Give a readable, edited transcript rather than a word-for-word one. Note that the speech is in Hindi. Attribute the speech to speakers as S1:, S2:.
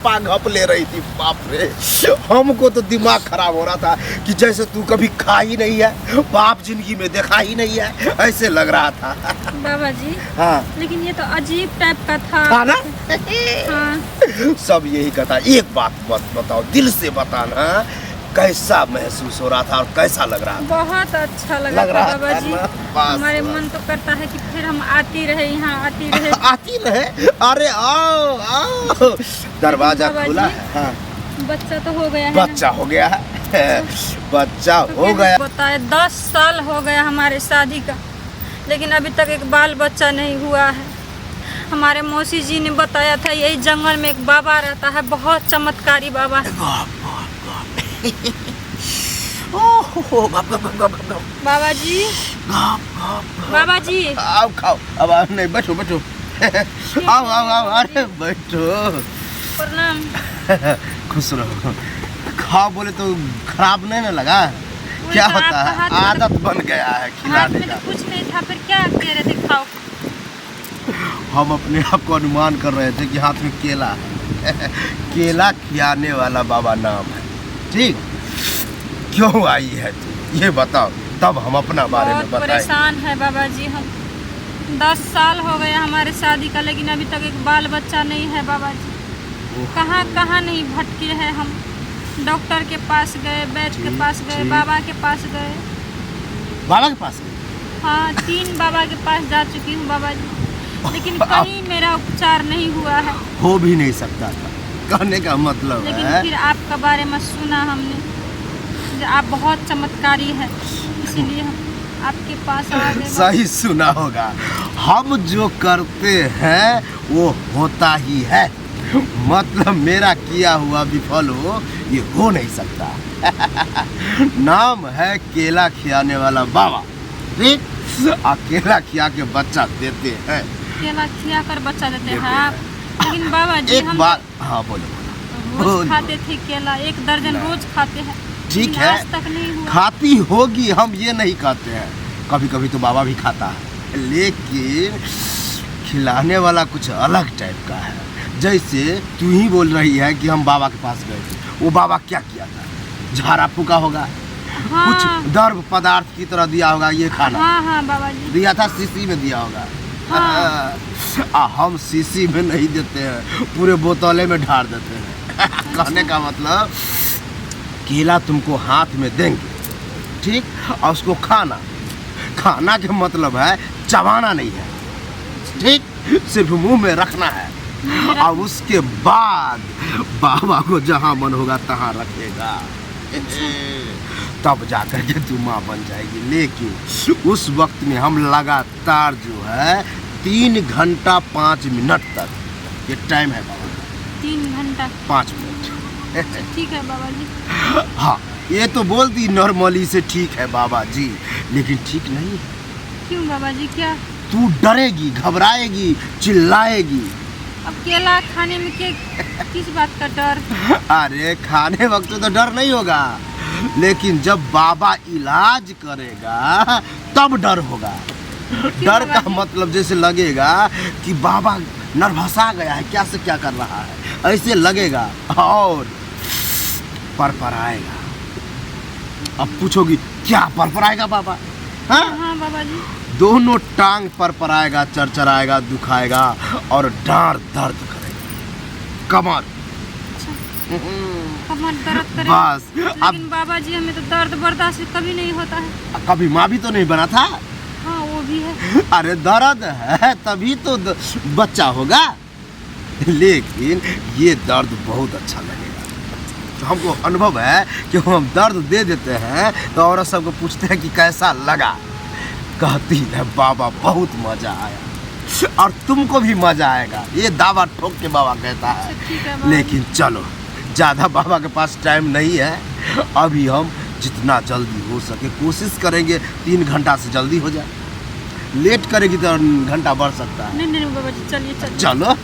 S1: घप ले रही थी। बाप रे, हमको तो दिमाग खराब हो रहा था कि जैसे तू कभी खा ही नहीं है, बाप जिंदगी में देखा ही नहीं है, ऐसे लग रहा था।
S2: बाबा जी
S1: हाँ,
S2: लेकिन ये तो अजीब टाइप का था।
S1: हाँ ना?
S2: हाँ।
S1: सब यही कहता। एक बात मत बताओ, दिल से बताना, कैसा महसूस हो रहा था और कैसा लग रहा था?
S2: बहुत अच्छा लगा
S1: लग
S2: था
S1: रहा
S2: बाबा
S1: था
S2: जी।
S1: ना? बस,
S2: हमारे
S1: बस।
S2: मन तो करता है कि फिर हम आती रहे, यहाँ आती रहे।
S1: आती रहे। अरे आओ आओ, दरवाजा
S2: बाबा
S1: खुला
S2: जी,
S1: है। हाँ,
S2: बच्चा तो हो गया है
S1: बच्चा हो गया है। बच्चा
S2: तो
S1: हो
S2: क्या
S1: गया।
S2: बताए, 10 साल हो गया हमारे शादी का, लेकिन अभी तक एक बाल बच्चा नहीं हुआ है। हमारे मौसी जी ने बताया था यही जंगल में एक बाबा रहता है, बहुत चमत्कारी बाबा है। बाबा जी, बाबा जी,
S1: आओ खाओ। अब आओ, नहीं बैठो बैठो। आओ आओ आओ, अरे बैठो।
S2: प्रणाम।
S1: खुश रहो। खाओ बोले तो खराब नहीं ना लगा? क्या
S2: तो
S1: होता
S2: आपका
S1: है,
S2: हाथ में
S1: आदत बन गया है
S2: हाथ
S1: खिलाने
S2: में
S1: का।
S2: तो कुछ नहीं था, फिर क्या कह रहे थे खाओ?
S1: हम अपने आप को अनुमान कर रहे थे कि हाथ में केला है। केला खिलाने वाला बाबा नाम है। ठीक, क्यों आई है तू ये बताओ, तब हम अपना बारे में
S2: बहुत
S1: बताएं।
S2: परेशान है बाबा जी हम। 10 साल हो गए हमारे शादी का, लेकिन अभी तक एक बाल बच्चा नहीं है बाबा जी। कहाँ कहाँ नहीं भटके हैं हम। डॉक्टर के पास गए, वैद्य के पास गए, बाबा के पास गए।
S1: बाबा के पास
S2: हाँ, 3 बाबा के पास जा चुकी हूँ बाबा जी, लेकिन कहीं मेरा उपचार नहीं हुआ है।
S1: हो भी नहीं सकता था, कहने का मतलब
S2: लेकिन
S1: है।
S2: फिर आपका बारे में सुना हमने, जो आप बहुत चमत्कारी है, इसीलिए हम आपके पास आ गए।
S1: सही सुना होगा। हम जो करते हैं वो होता ही है। मतलब मेरा किया हुआ विफल हो, ये हो नहीं सकता। नाम है केला खिलाने वाला बाबा। ठीक, और केला खिला के बच्चा देते हैं।
S2: केला खिया कर बच्चा देते हैं आप। लेकिन बाबा जी
S1: एक
S2: हम
S1: बार, हाँ बोलो।
S2: रोज खाते थे केला, 1 दर्जन रोज खाते हैं।
S1: ठीक
S2: लेकिन
S1: है,
S2: आज तक नहीं हुआ।
S1: खाती होगी, हम ये नहीं कहते हैं। कभी कभी तो बाबा भी खाता है, लेकिन खिलाने वाला कुछ अलग टाइप का है। जैसे तू ही बोल रही है कि हम बाबा के पास गए थे, वो बाबा क्या किया था? झाड़ा फूका होगा,
S2: हाँ,
S1: कुछ द्रव पदार्थ की तरह दिया होगा, ये खाना
S2: हाँ हाँ बाबा जी।
S1: दिया था, शीशी में दिया होगा।
S2: हाँ।
S1: हम शीशी में नहीं देते हैं, पूरे बोतले में ढार देते हैं। कहने का मतलब, केला तुमको हाथ में देंगे, ठीक, और उसको खाना। खाना के मतलब है चबाना नहीं है, ठीक, सिर्फ मुंह में रखना है। और उसके बाद बाबा को जहाँ मन होगा तहाँ रखेगा। तब जाकर के तू माँ बन जाएगी। लेकिन उस वक्त में हम लगातार जो है 3 घंटा 5 मिनट तक, ये टाइम है बाबा का,
S2: 3 घंटा
S1: 5 मिनट।
S2: ठीक है बाबा जी।
S1: हाँ, ये तो बोल दी नॉर्मली से ठीक है बाबा जी, लेकिन ठीक नहीं है।
S2: क्यों बाबा जी, क्या?
S1: तू डरेगी, घबराएगी, चिल्लाएगी।
S2: अब केला खाने में किस बात का डर?
S1: अरे खाने वक्त तो डर नहीं होगा, लेकिन जब बाबा इलाज करेगा तब डर होगा। डर का मतलब जैसे लगेगा कि बाबा नर्वसा गया है, क्या से क्या कर रहा है, ऐसे लगेगा। और परपराएगा। अब पूछोगी क्या परपराएगा बाबा? हाँ,
S2: हाँ बाबा जी।
S1: दोनों टांग परपराएगा, चरचराएगा, दुखाएगा, और डांड दर्द करेगा, कमर।
S2: कमर दर्द करे।
S1: बस।
S2: लेकिन बाबा जी हमें तो दर्द बर्दाश्त कभी नहीं होता है।
S1: कभी माँ भी तो नहीं बना था।
S2: हाँ वो भी है।
S1: अरे दर्द है तभी तो बच्चा होगा। लेकिन ये दर्द बहुत अच्छा लगेगा। तो हमको अनुभव है कि हम दर्द दे देते हैं तो औरत सबको पूछते हैं कि कैसा लगा, कहती है बाबा बहुत मजा आया, और तुमको भी मजा आएगा, ये दावा ठोक के बाबा कहता है।
S2: ठीक है बाबा।
S1: लेकिन चलो, ज़्यादा बाबा के पास टाइम नहीं है। अभी हम जितना जल्दी हो सके कोशिश करेंगे 3 घंटा से जल्दी हो जाए। लेट करेगी तो घंटा बढ़ सकता है।
S2: नहीं नहीं बाबा जी, चलिए चलिए।
S1: चलो।